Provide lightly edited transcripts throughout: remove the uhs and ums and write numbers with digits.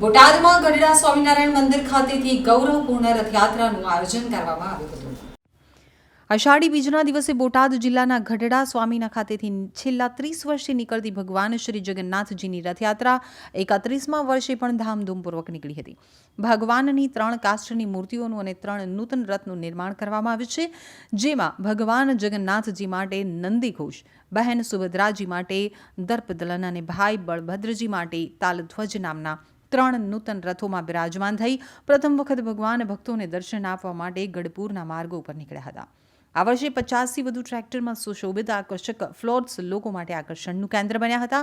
બોટાદમાં ગઢડા સ્વામિનારાયણ મંદિર ખાતેથી ગૌરવપૂર્ણ રથયાત્રાનું આયોજન કરવામાં આવ્યું હતું। અષાઢી બીજના દિવસે બોટાદ જિલ્લાના ગઢડા સ્વામીના ખાતેથી છેલ્લા 30 વર્ષથી નીકળતી ભગવાન શ્રી જગન્નાથજીની રથયાત્રા 31મા વર્ષે પણ ધામધૂમપૂર્વક નીકળી હતી। ભગવાનની 3 કાષ્ઠની મૂર્તિઓનું અને 3 નૂતન રથનું નિર્માણ કરવામાં આવ્યું છે, જેમાં ભગવાન જગન્નાથજી માટે નંદીઘોષ, બહેન સુભદ્રાજી માટે દર્પદલન અને ભાઈ બળભદ્રજી માટે તાલધ્વજ નામના 3 નૂતન રથોમાં બિરાજમાન થઈ પ્રથમ વખત ભગવાન ભક્તોને દર્શન આપવા માટે ગઢપુરના માર્ગો ઉપર નીકળ્યા હતા। આ વર્ષે 50થી વધુ ટ્રેક્ટરમાં સુશોભિત આકર્ષક ફ્લોટ્સ લોકો માટે આકર્ષણનું કેન્દ્ર બન્યા હતા।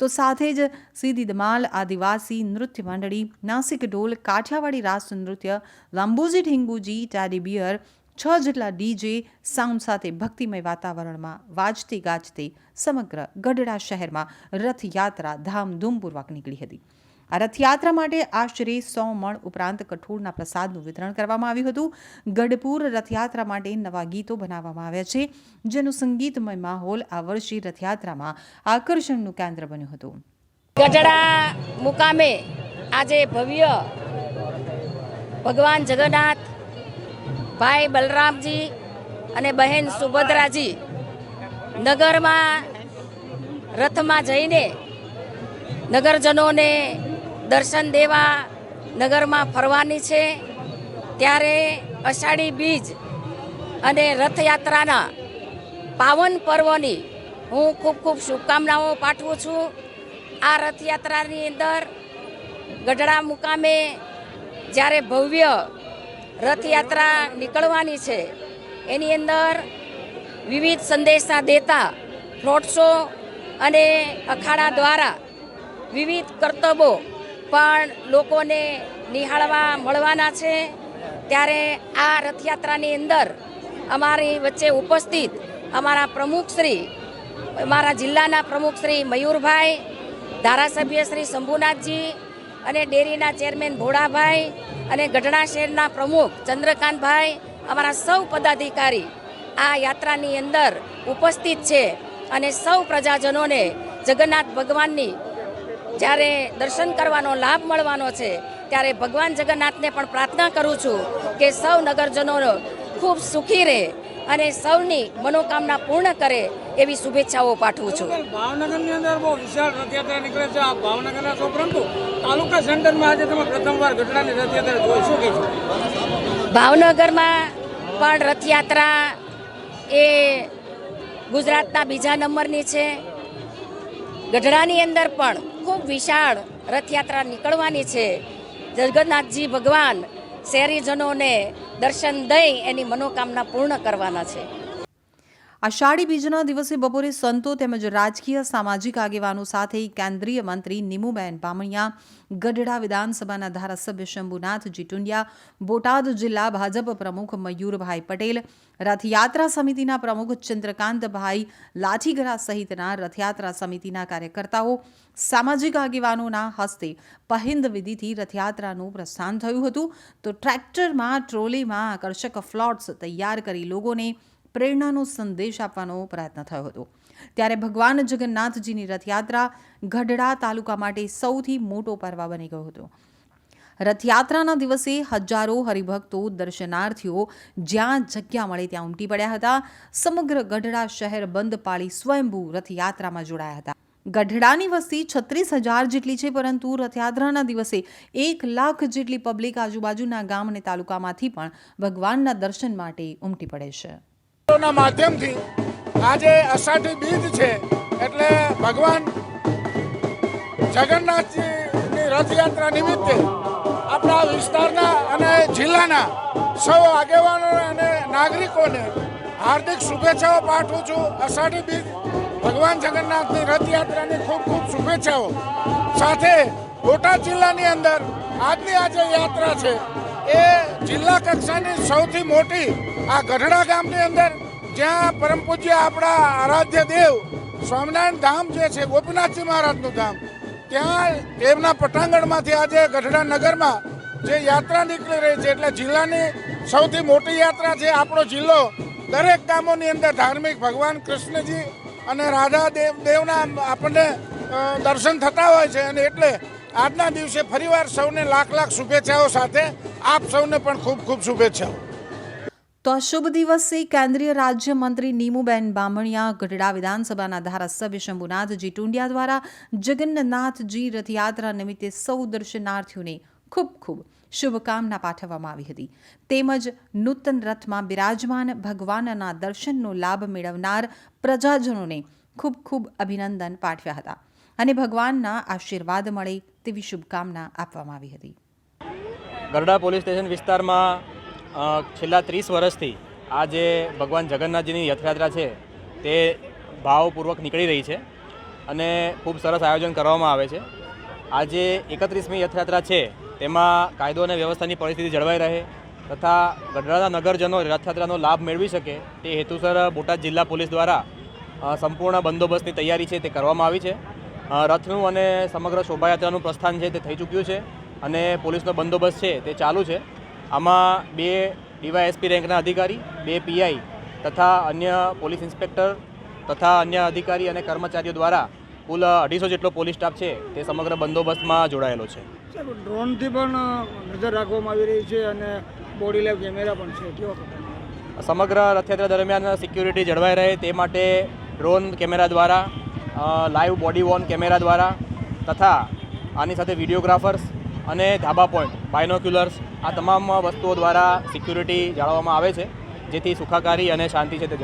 તો સાથે જ સીધી ધમાલ, આદિવાસી નૃત્ય મંડળી, નાસિક ઢોલ, કાઠિયાવાડી રાસ નૃત્ય, લાંબોજી ઠીંગુજી, ટેડી બિયર, 6 જેટલા ડીજે સાઉન્ડ સાથે ભક્તિમય વાતાવરણમાં વાજતે ગાજતે સમગ્ર ગઢડા શહેરમાં રથયાત્રા ધામધૂમપૂર્વક નીકળી હતી। આ રથયાત્રા માટે આશરે 100 મણ ઉપરાંત કઠોળના પ્રસાદનું વિતરણ કરવામાં આવ્યું હતું। ગઢપુર રથયાત્રા માટે નવા ગીતો બનાવવામાં આવ્યા છે, જેનું સંગીતમય માહોલ આ વર્ષે રથયાત્રામાં આકર્ષણનું કેન્દ્ર બન્યું હતું। ગઢડા મુકામે આજે ભવ્ય ભગવાન જગન્નાથ, ભાઈ બલરામજી અને બહેન સુભદ્રાજી નગરમાં રથમાં જઈને નગરજનોને દર્શન દેવા નગરમાં ફરવાની છે। ત્યારે અષાઢી બીજ અને રથયાત્રાના પાવન પર્વની હું ખૂબ ખૂબ શુભકામનાઓ પાઠવું છું। આ રથયાત્રાની અંદર ગઢડા મુકામે જ્યારે ભવ્ય રથયાત્રા નીકળવાની છે, એની અંદર વિવિધ સંદેશા દેતા ફ્લોટ શો અને અખાડા દ્વારા વિવિધ કરતબો પણ લોકોને નિહાળવા મળવાના છે। ત્યારે આ રથયાત્રાની અંદર અમારી વચ્ચે ઉપસ્થિત અમારા પ્રમુખશ્રી, અમારા જિલ્લાના પ્રમુખશ્રી મયુરભાઈ, ધારાસભ્ય શ્રી શંભુનાથજી અને ડેરીના ચેરમેન ભોળાભાઈ અને ગઢડા શહેરના પ્રમુખ ચંદ્રકાંતભાઈ, અમારા સૌ પદાધિકારી આ યાત્રાની અંદર ઉપસ્થિત છે અને સૌ પ્રજાજનોને જગન્નાથ ભગવાનની જ્યારે દર્શન કરવાનો લાભ મળવાનો છે, ત્યારે ભગવાન જગન્નાથને પણ પ્રાર્થના કરું છું કે સૌ નગરજનો ખૂબ સુખી રહે અને સૌની મનોકામના પૂર્ણ કરે એવી શુભેચ્છાઓ પાઠવું છું। ભાવનગરની અંદર બહુ વિશાળ રથયાત્રા નીકળે છે। આ ભાવનગરના છો, પરંતુ તાલુકા સેન્ટરમાં આજે તમે પ્રથમવાર ગઢડાની રથયાત્રા જોઈ, શું કહેશો? ભાવનગરમાં પણ રથયાત્રા એ ગુજરાતના બીજા નંબરની છે। ગઢડાની અંદર પણ ખૂબ વિશાળ રથયાત્રા નીકળવાની છે। જગન્નાથજી ભગવાન શહેરીજનોને દર્શન દઈ એની મનોકામના પૂર્ણ કરવાના છે। અષાઢી બીજના દિવસે બપોરે સંતો તેમજ રાજકીય સામાજિક આગેવાનો સાથે કેન્દ્રીય મંત્રી નીમુબેન બામણિયા, ગઢડા વિધાનસભાના ધારાસભ્ય શંભુનાથજી ટુંડિયા, બોટાદ જિલ્લા ભાજપ પ્રમુખ મયુરભાઈ પટેલ, રથયાત્રા સમિતિના પ્રમુખ ચંદ્રકાંતભાઈ લાઠીગરા સહિતના રથયાત્રા સમિતિના કાર્યકર્તાઓ, સામાજિક આગેવાનોના હસ્તે પહિંદ વિધિથી રથયાત્રાનું પ્રસ્થાન થયું હતું। તો ટ્રેક્ટરમાં, ટ્રોલીમાં આકર્ષક ફ્લોટ્સ તૈયાર કરી લોકોને પ્રેરણાનો સંદેશ આપવાનો પ્રયત્ન થયો હતો। ત્યારે ભગવાન જગન્નાથજીની રથયાત્રા ગઢડા તાલુકા માટે સૌથી મોટો પર્વ બની ગયો હતો। રથયાત્રાના દિવસે હજારો હરિભક્તો, દર્શનાર્થીઓ જ્યાં જગ્યા મળે ત્યાં ઉમટી પડ્યા હતા। સમગ્ર ગઢડા શહેર બંધ પાળી સ્વયંભૂ રથયાત્રામાં જોડાયા હતા। ગઢડાની વસ્તી 36,000 જેટલી છે, પરંતુ રથયાત્રાના દિવસે 1 લાખ જેટલી પબ્લિક આજુબાજુના ગામ અને તાલુકામાંથી પણ ભગવાનના દર્શન માટે ઉમટી પડે છે। ના માધ્યમથી આજે અષાઢી બીજ છે, એટલે ભગવાન જગન્નાથજીની રથયાત્રા નિમિત્તે આપણા વિસ્તારના અને જિલ્લાના સૌ આગેવાનો અને નાગરિકોને હાર્દિક શુભેચ્છાઓ પાઠવું છું। અષાઢી બીજ ભગવાન જગન્નાથની રથયાત્રાની ખૂબ ખૂબ શુભેચ્છાઓ સાથે બોટાદ જિલ્લાની અંદર આજની આજે યાત્રા છે, એ જિલ્લા કક્ષાની સૌથી મોટી આ ગઢડા ગામની અંદર, જ્યાં પરમ પૂજ્ય આપણા આરાધ્ય દેવ સ્વામિનારાયણ ધામ જે છે, ગોપીનાથજી મહારાજનું ધામ, ત્યાં તેમના પટાંગણમાંથી આજે ગઢડા નગરમાં જે યાત્રા નીકળી રહી છે, એટલે જિલ્લાની સૌથી મોટી યાત્રા છે। આપણો જિલ્લો દરેક ગામોની અંદર ધાર્મિક ભગવાન કૃષ્ણજી અને રાધા દેવના આપણને દર્શન થતા હોય છે, અને એટલે આજના દિવસે ફરીવાર સૌને લાખ લાખ શુભેચ્છાઓ સાથે આપ સૌને પણ ખૂબ ખૂબ શુભેચ્છાઓ. તો આ શુભ દિવસે કેન્દ્રીય રાજ્યમંત્રી નીમુબેન બામણિયા, ગઢડા વિધાનસભાના ધારાસભ્ય શંભુનાથજી ટુંડિયા દ્વારા જગન્નાથજી રથયાત્રા નિમિત્તે સૌ દર્શનાર્થીઓને ખૂબ ખૂબ શુભકામના પાઠવવામાં આવી હતી. તેમજ નૂતન રથમાં બિરાજમાન ભગવાનના દર્શનનો લાભ મેળવનાર પ્રજાજનોને ખૂબ ખૂબ અભિનંદન પાઠવ્યા હતા અને ભગવાનના આશીર્વાદ મળે તેવી શુભકામના આપવામાં આવી હતી. ગરડા પોલીસ સ્ટેશન વિસ્તારમાં છેલ્લા 30 વર્ષથી આ જે ભગવાન જગન્નાથજીની રથયાત્રા છે તે ભાવપૂર્વક નીકળી રહી છે અને ખૂબ સરસ આયોજન કરવામાં આવે છે. આજે 31મી રથયાત્રા છે તેમાં કાયદો અને વ્યવસ્થાની પરિસ્થિતિ જળવાઈ રહે તથા ગઢડાના નગરજનો રથયાત્રાનો લાભ મેળવી શકે તે હેતુસર બોટાદ જિલ્લા પોલીસ દ્વારા સંપૂર્ણ બંદોબસ્તની તૈયારી છે તે કરવામાં આવી છે. રથનું અને સમગ્ર શોભાયાત્રાનું પ્રસ્થાન છે તે થઈ ચૂક્યું છે અને પોલીસનો બંદોબસ્ત છે તે ચાલુ છે. આમાં 2 ડીવાયએસપી રેન્કના અધિકારી, 2 પીઆઈ તથા અન્ય પોલીસ ઇન્સ્પેક્ટર તથા અન્ય અધિકારી અને કર્મચારીઓ દ્વારા કુલ 250 જેટલો પોલીસ સ્ટાફ છે તે સમગ્ર બંદોબસ્તમાં જોડાયેલો છે. ડ્રોનથી પણ નજર રાખવામાં આવી રહી છે અને બોડી લાઈવ કેમેરા પણ છે. કેવો સમગ્ર રથયાત્રા દરમિયાન સિક્યુરિટી જળવાઈ રહે તે માટે ડ્રોન કેમેરા દ્વારા, લાઈવ બોડી વોર્ન કેમેરા દ્વારા તથા આની સાથે વિડીયોગ્રાફર્સ અને ધાબા પોઈન્ટ, બાયનોક્યુલર્સ આ તમામ વસ્તુઓ દ્વારા સિક્યુરિટી જાળવવામાં આવે છે જેથી સુખાકારી અને શાંતિ છે તે